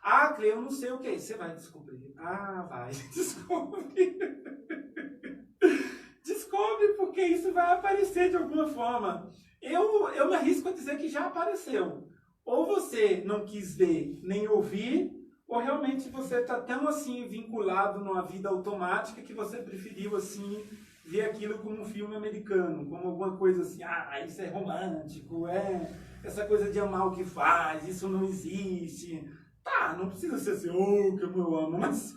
Ah, Cleia, eu não sei o que é isso. Você vai descobrir. Ah, vai. Descobre. Descobre, porque isso vai aparecer de alguma forma. Eu me arrisco a dizer que já apareceu. Ou você não quis ver nem ouvir, ou realmente você está tão assim vinculado numa vida automática que você preferiu assim ver aquilo como um filme americano, como alguma coisa assim, ah, isso é romântico, essa coisa de amar o que faz, isso não existe. Tá, não precisa ser assim, oh, como eu amo, mas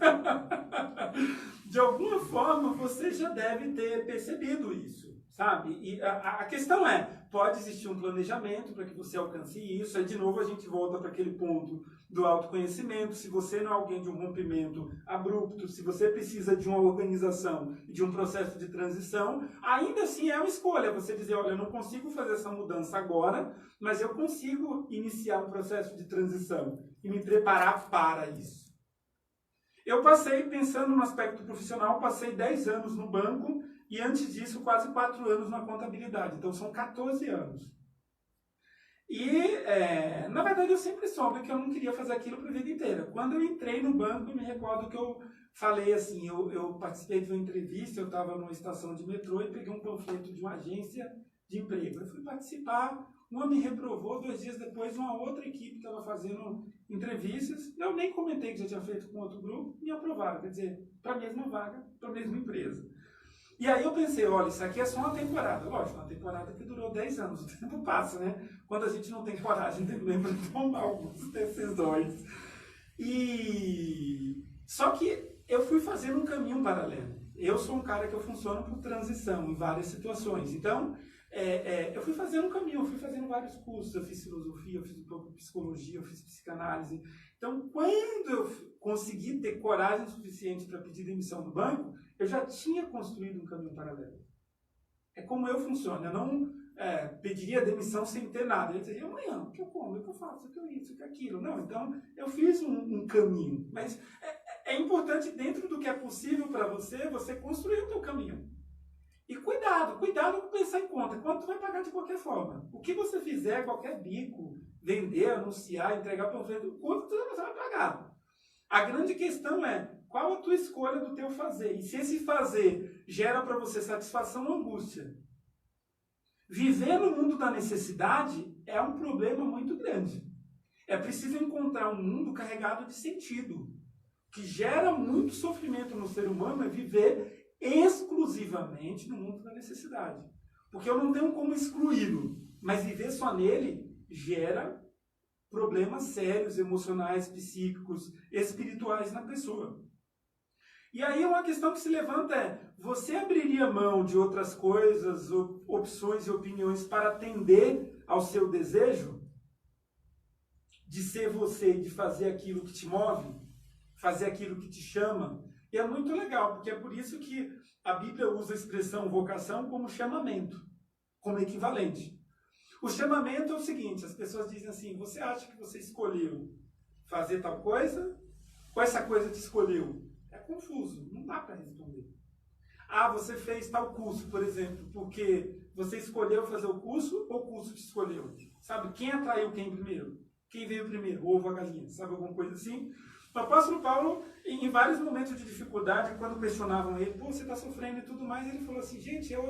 de alguma forma você já deve ter percebido isso, sabe? E a questão é, pode existir um planejamento para que você alcance isso, aí de novo a gente volta para aquele ponto do autoconhecimento. Se você não é alguém de um rompimento abrupto, se você precisa de uma organização, de um processo de transição, ainda assim é uma escolha, você dizer, olha, eu não consigo fazer essa mudança agora, mas eu consigo iniciar um processo de transição e me preparar para isso. Eu passei, pensando no aspecto profissional, passei 10 anos no banco e antes disso quase 4 anos na contabilidade, então são 14 anos. E, na verdade, eu sempre soube que eu não queria fazer aquilo para a vida inteira. Quando eu entrei no banco, eu me recordo que eu falei assim, eu participei de uma entrevista, eu estava numa estação de metrô e peguei um panfleto de uma agência de emprego. Eu fui participar, uma me reprovou, 2 dias depois uma outra equipe estava fazendo entrevistas, eu nem comentei que já tinha feito com outro grupo, me aprovaram, quer dizer, para a mesma vaga, para a mesma empresa. E aí eu pensei, olha, isso aqui é só uma temporada. Lógico, uma temporada que durou 10 anos, o tempo passa, né? Quando a gente não tem coragem também para tomar algumas decisões. Só que eu fui fazendo um caminho paralelo. Eu sou um cara que eu funciono por transição em várias situações. Então, eu fui fazendo um caminho, eu fui fazendo vários cursos. Eu fiz filosofia, eu fiz um pouco de psicologia, eu fiz psicanálise. Então, quando eu consegui ter coragem suficiente para pedir demissão do banco, eu já tinha construído um caminho paralelo. É como eu funciono. Eu não pediria demissão sem ter nada. Eu diria, amanhã, o que eu como, o que eu faço, o que eu isso, o que aquilo. Não, então eu fiz um caminho. Mas é importante, dentro do que é possível para você, você construir o teu caminho. E cuidado com pensar em conta. Quanto tu vai pagar de qualquer forma. O que você fizer, qualquer bico, vender, anunciar, entregar panfleto, quanto você vai pagar. A grande questão é, qual a tua escolha do teu fazer? E se esse fazer gera para você satisfação ou angústia? Viver no mundo da necessidade é um problema muito grande. É preciso encontrar um mundo carregado de sentido. O que gera muito sofrimento no ser humano é viver exclusivamente no mundo da necessidade. Porque eu não tenho como excluí-lo, mas viver só nele gera problemas sérios, emocionais, psíquicos, espirituais na pessoa. E aí uma questão que se levanta é, você abriria mão de outras coisas, opções e opiniões para atender ao seu desejo? De ser você, de fazer aquilo que te move? Fazer aquilo que te chama? E é muito legal, porque é por isso que a Bíblia usa a expressão vocação como chamamento, como equivalente. O chamamento é o seguinte, as pessoas dizem assim, você acha que você escolheu fazer tal coisa? Ou essa coisa te escolheu? É confuso, não dá para responder. Ah, você fez tal curso, por exemplo, porque você escolheu fazer o curso ou o curso te escolheu? Sabe, quem atraiu quem primeiro? Quem veio primeiro? O ovo ou a galinha? Sabe alguma coisa assim? O apóstolo Paulo, em vários momentos de dificuldade, quando questionavam ele, pô, você está sofrendo e tudo mais, ele falou assim, gente, eu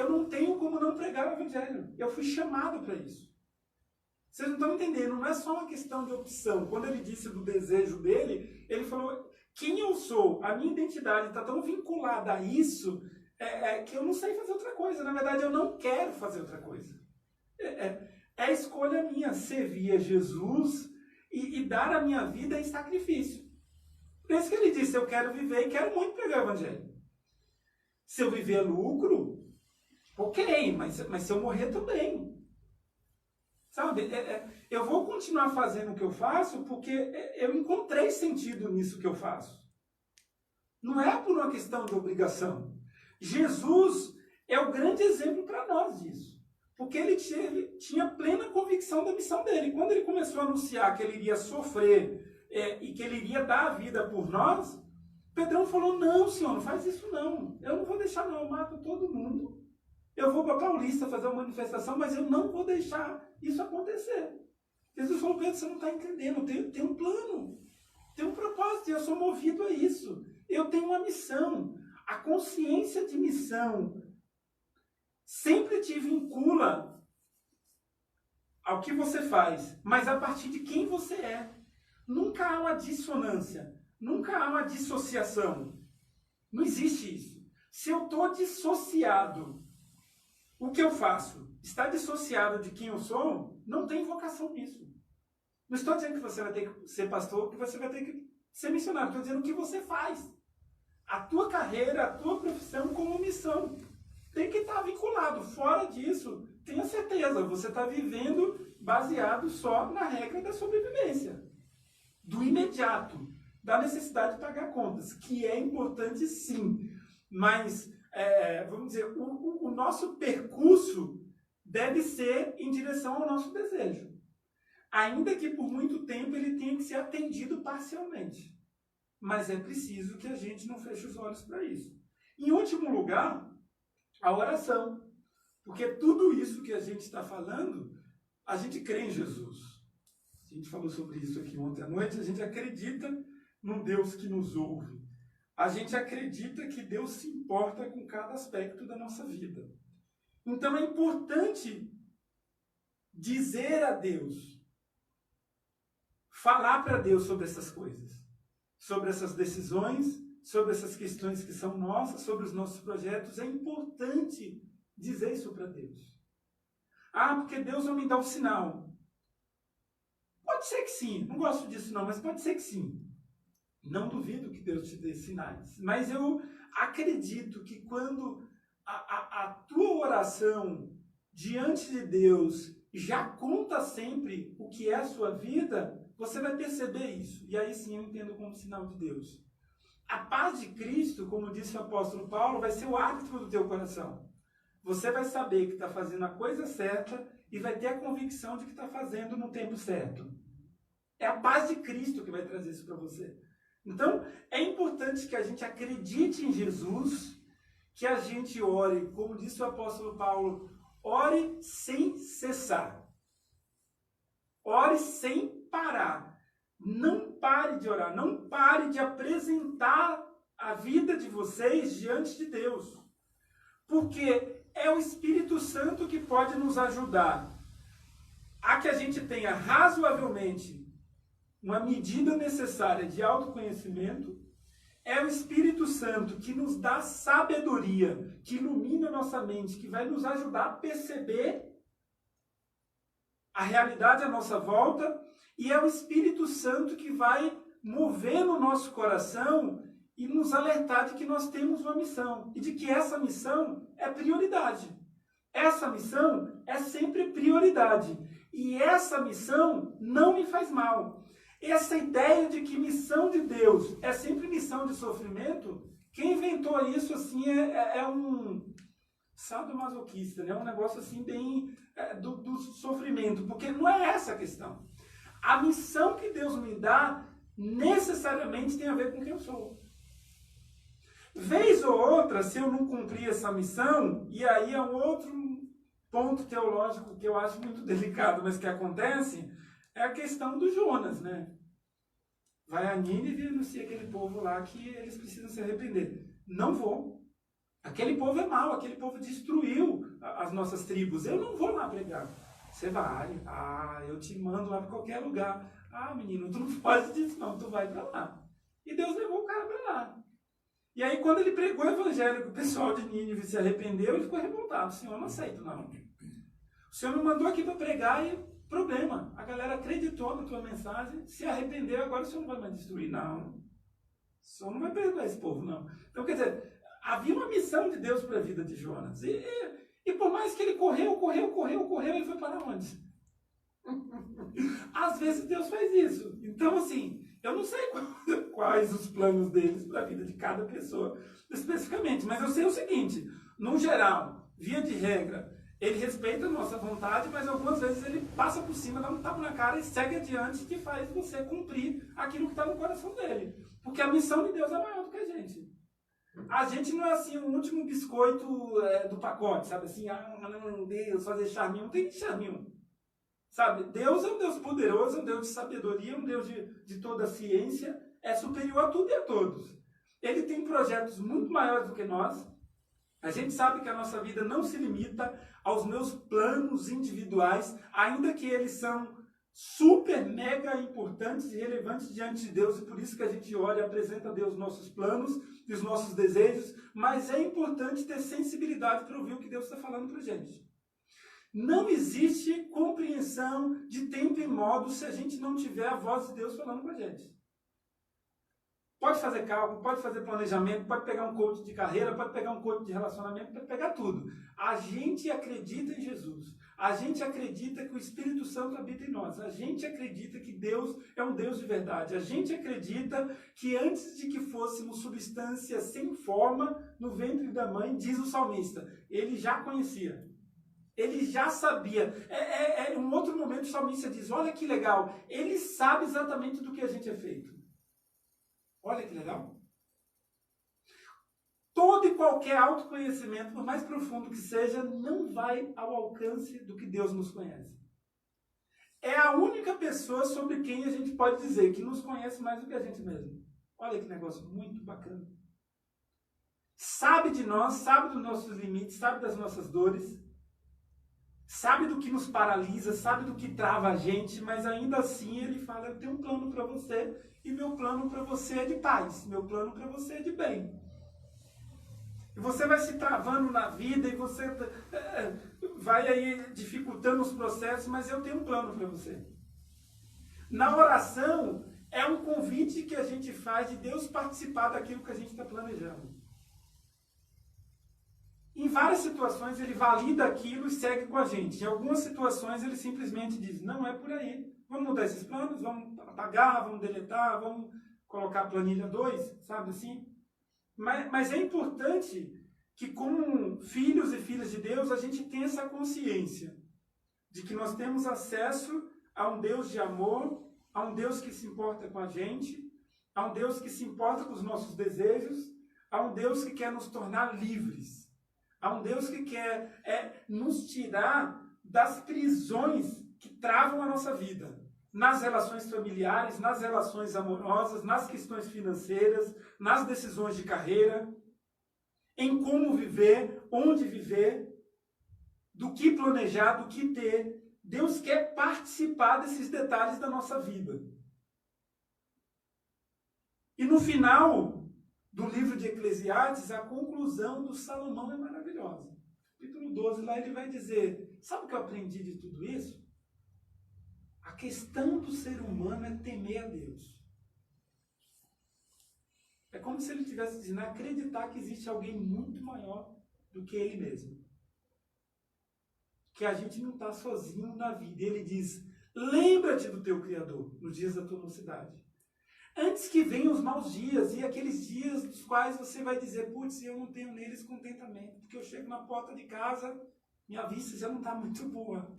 não tenho como não pregar o evangelho. Eu fui chamado para isso. Vocês não estão entendendo, não é só uma questão de opção. Quando ele disse do desejo dele, ele falou, quem eu sou, a minha identidade está tão vinculada a isso, que eu não sei fazer outra coisa. Na verdade, eu não quero fazer outra coisa. É a escolha minha, servir a Jesus e dar a minha vida em sacrifício. Por isso que ele disse, eu quero viver e quero muito pregar o evangelho. Se eu viver lucro, ok, mas se eu morrer também. Sabe, eu vou continuar fazendo o que eu faço porque eu encontrei sentido nisso que eu faço. Não é por uma questão de obrigação. Jesus é o grande exemplo para nós disso. Porque ele tinha plena convicção da missão dele. Quando ele começou a anunciar que ele iria sofrer e que ele iria dar a vida por nós, Pedrão falou, não, Senhor, não faz isso não. Eu não vou deixar não, eu mato todo mundo. Eu vou para Paulista fazer uma manifestação, mas eu não vou deixar isso acontecer. Jesus falou, Pedro, você não está entendendo, tem um plano, tem um propósito, e eu sou movido a isso. Eu tenho uma missão. A consciência de missão sempre te vincula ao que você faz, mas a partir de quem você é. Nunca há uma dissonância, nunca há uma dissociação. Não existe isso. Se eu estou dissociado, o que eu faço está dissociado de quem eu sou, não tem vocação nisso. Não estou dizendo que você vai ter que ser pastor, que você vai ter que ser missionário. Estou dizendo o que você faz. A tua carreira, a tua profissão como missão. Tem que estar vinculado. Fora disso, tenha certeza, você está vivendo baseado só na regra da sobrevivência. Do imediato. Da necessidade de pagar contas. Que é importante sim. Mas, vamos dizer, o nosso percurso deve ser em direção ao nosso desejo. Ainda que por muito tempo ele tenha que ser atendido parcialmente. Mas é preciso que a gente não feche os olhos para isso. Em último lugar, a oração. Porque tudo isso que a gente está falando, a gente crê em Jesus. A gente falou sobre isso aqui ontem à noite. A gente acredita num Deus que nos ouve. A gente acredita que Deus se importa com cada aspecto da nossa vida. Então é importante dizer a Deus, falar para Deus sobre essas coisas, sobre essas decisões, sobre essas questões que são nossas, sobre os nossos projetos. É importante dizer isso para Deus. Ah, porque Deus não me dá o sinal. Pode ser que sim, não gosto disso não, mas pode ser que sim. Não duvido que Deus te dê sinais, mas eu acredito que quando a tua oração diante de Deus já conta sempre o que é a sua vida, você vai perceber isso. E aí sim eu entendo como sinal de Deus. A paz de Cristo, como disse o apóstolo Paulo, vai ser o árbitro do teu coração. Você vai saber que está fazendo a coisa certa e vai ter a convicção de que está fazendo no tempo certo. É a paz de Cristo que vai trazer isso para você. Então, é importante que a gente acredite em Jesus, que a gente ore, como disse o apóstolo Paulo, ore sem cessar. Ore sem parar. Não pare de orar, não pare de apresentar a vida de vocês diante de Deus. Porque é o Espírito Santo que pode nos ajudar a que a gente tenha razoavelmente uma medida necessária de autoconhecimento. É o Espírito Santo que nos dá sabedoria, que ilumina a nossa mente, que vai nos ajudar a perceber a realidade à nossa volta. E é o Espírito Santo que vai mover no nosso coração e nos alertar de que nós temos uma missão. E de que essa missão é prioridade. Essa missão é sempre prioridade. E essa missão não me faz mal. Essa ideia de que missão de Deus é sempre missão de sofrimento, quem inventou isso assim é um sadomasoquista, né? Um negócio assim bem do sofrimento, porque não é essa a questão. A missão que Deus me dá necessariamente tem a ver com quem eu sou. Vez ou outra, se eu não cumprir essa missão, e aí é um outro ponto teológico que eu acho muito delicado, mas que acontece, é a questão do Jonas, né? Vai a Nínive e anuncia aquele povo lá que eles precisam se arrepender. Não vou. Aquele povo é mau, aquele povo destruiu as nossas tribos. Eu não vou lá pregar. Você vai. Ah, eu te mando lá para qualquer lugar. Ah, menino, tu não faz disso não, tu vai para lá. E Deus levou o cara para lá. E aí quando ele pregou o evangelho, o pessoal de Nínive se arrependeu, ele ficou revoltado. Senhor, eu não aceito não. O Senhor me mandou aqui para pregar e problema. A galera acreditou na tua mensagem, se arrependeu, agora o Senhor não vai mais destruir. Não. O Senhor não vai perdoar esse povo, não. Então, quer dizer, havia uma missão de Deus para a vida de Jonas. E por mais que ele correu, ele foi para onde? Às vezes Deus faz isso. Então, assim, eu não sei quais os planos deles para a vida de cada pessoa especificamente, mas eu sei o seguinte: No geral, via de regra, ele respeita a nossa vontade, mas algumas vezes ele passa por cima, dá um tapa na cara e segue adiante, que faz você cumprir aquilo que está no coração dele. Porque a missão de Deus é maior do que a gente. A gente não é assim o último biscoito do pacote, sabe? Assim, Deus, fazer charminho, não tem charminho. Sabe? Deus é um Deus poderoso, é um Deus de sabedoria, um Deus de toda a ciência, é superior a tudo e a todos. Ele tem projetos muito maiores do que nós. A gente sabe que a nossa vida não se limita aos meus planos individuais, ainda que eles são super, mega importantes e relevantes diante de Deus, e por isso que a gente olha e apresenta a Deus nossos planos e os nossos desejos, mas é importante ter sensibilidade para ouvir o que Deus está falando para a gente. Não existe compreensão de tempo e modo se a gente não tiver a voz de Deus falando com a gente. Pode fazer cálculo, pode fazer planejamento, pode pegar um coach de carreira, pode pegar um coach de relacionamento, pode pegar tudo. A gente acredita em Jesus. A gente acredita que o Espírito Santo habita em nós. A gente acredita que Deus é um Deus de verdade. A gente acredita que antes de que fôssemos substância sem forma no ventre da mãe, diz o salmista, ele já conhecia. Ele já sabia. Em um outro momento o salmista diz, olha que legal, ele sabe exatamente do que a gente é feito. Olha que legal. Todo e qualquer autoconhecimento, por mais profundo que seja, não vai ao alcance do que Deus nos conhece. É a única pessoa sobre quem a gente pode dizer que nos conhece mais do que a gente mesmo. Olha que negócio muito bacana. Sabe de nós, sabe dos nossos limites, sabe das nossas dores, sabe do que nos paralisa, sabe do que trava a gente, mas ainda assim ele fala, eu tenho um plano para você, e meu plano para você é de paz, meu plano para você é de bem. E você vai se travando na vida, e você vai aí dificultando os processos, mas eu tenho um plano para você. Na oração, é um convite que a gente faz de Deus participar daquilo que a gente está planejando. Em várias situações ele valida aquilo e segue com a gente. Em algumas situações ele simplesmente diz, não é por aí. Vamos mudar esses planos, vamos apagar, vamos deletar, vamos colocar a planilha 2, sabe assim? Mas é importante que como filhos e filhas de Deus a gente tenha essa consciência de que nós temos acesso a um Deus de amor, a um Deus que se importa com a gente, a um Deus que se importa com os nossos desejos, a um Deus que quer nos tornar livres. Há um Deus que quer nos tirar das prisões que travam a nossa vida. Nas relações familiares, nas relações amorosas, nas questões financeiras, nas decisões de carreira, em como viver, onde viver, do que planejar, do que ter. Deus quer participar desses detalhes da nossa vida. E no final do livro de Eclesiastes, a conclusão do Salomão é maravilhosa. Capítulo 12, lá ele vai dizer, sabe o que eu aprendi de tudo isso? A questão do ser humano é temer a Deus. É como se ele estivesse dizendo, acreditar que existe alguém muito maior do que ele mesmo. Que a gente não está sozinho na vida. Ele diz, lembra-te do teu Criador nos dias da tua mocidade. Antes que venham os maus dias, e aqueles dias dos quais você vai dizer, putz, eu não tenho neles contentamento, porque eu chego na porta de casa, minha vista já não está muito boa.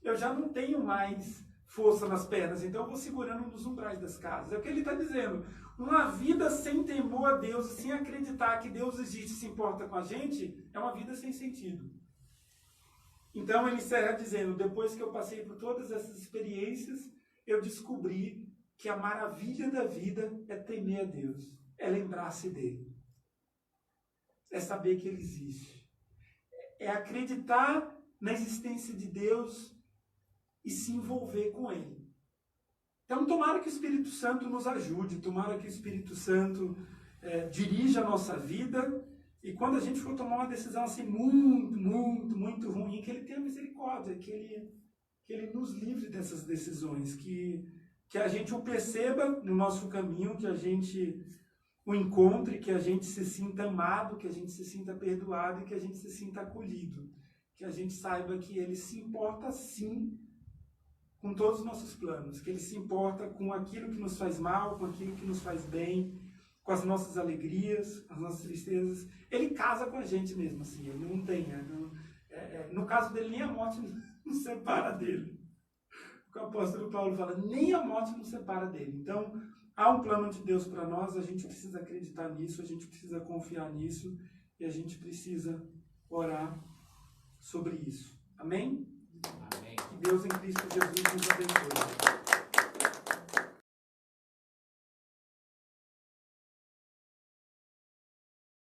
Eu já não tenho mais força nas pernas, então eu vou segurando nos umbrais das casas. É o que ele está dizendo. Uma vida sem temor a Deus, sem acreditar que Deus existe e se importa com a gente, é uma vida sem sentido. Então ele encerra dizendo, depois que eu passei por todas essas experiências, eu descobri que a maravilha da vida é temer a Deus, é lembrar-se dele, é saber que ele existe, é acreditar na existência de Deus e se envolver com ele. Então, tomara que o Espírito Santo nos ajude, tomara que o Espírito Santo dirija a nossa vida, e quando a gente for tomar uma decisão assim muito ruim, que ele tenha misericórdia, que ele nos livre dessas decisões, que a gente o perceba no nosso caminho, que a gente o encontre, que a gente se sinta amado, que a gente se sinta perdoado e que a gente se sinta acolhido. Que a gente saiba que ele se importa sim com todos os nossos planos, que ele se importa com aquilo que nos faz mal, com aquilo que nos faz bem, com as nossas alegrias, as nossas tristezas. Ele casa com a gente mesmo, assim, ele não tem. No caso dele, nem a morte nos separa dele. O que o apóstolo Paulo fala, nem a morte nos separa dele. Então, há um plano de Deus para nós, a gente precisa acreditar nisso, a gente precisa confiar nisso e a gente precisa orar sobre isso. Amém? Amém. Que Deus em Cristo Jesus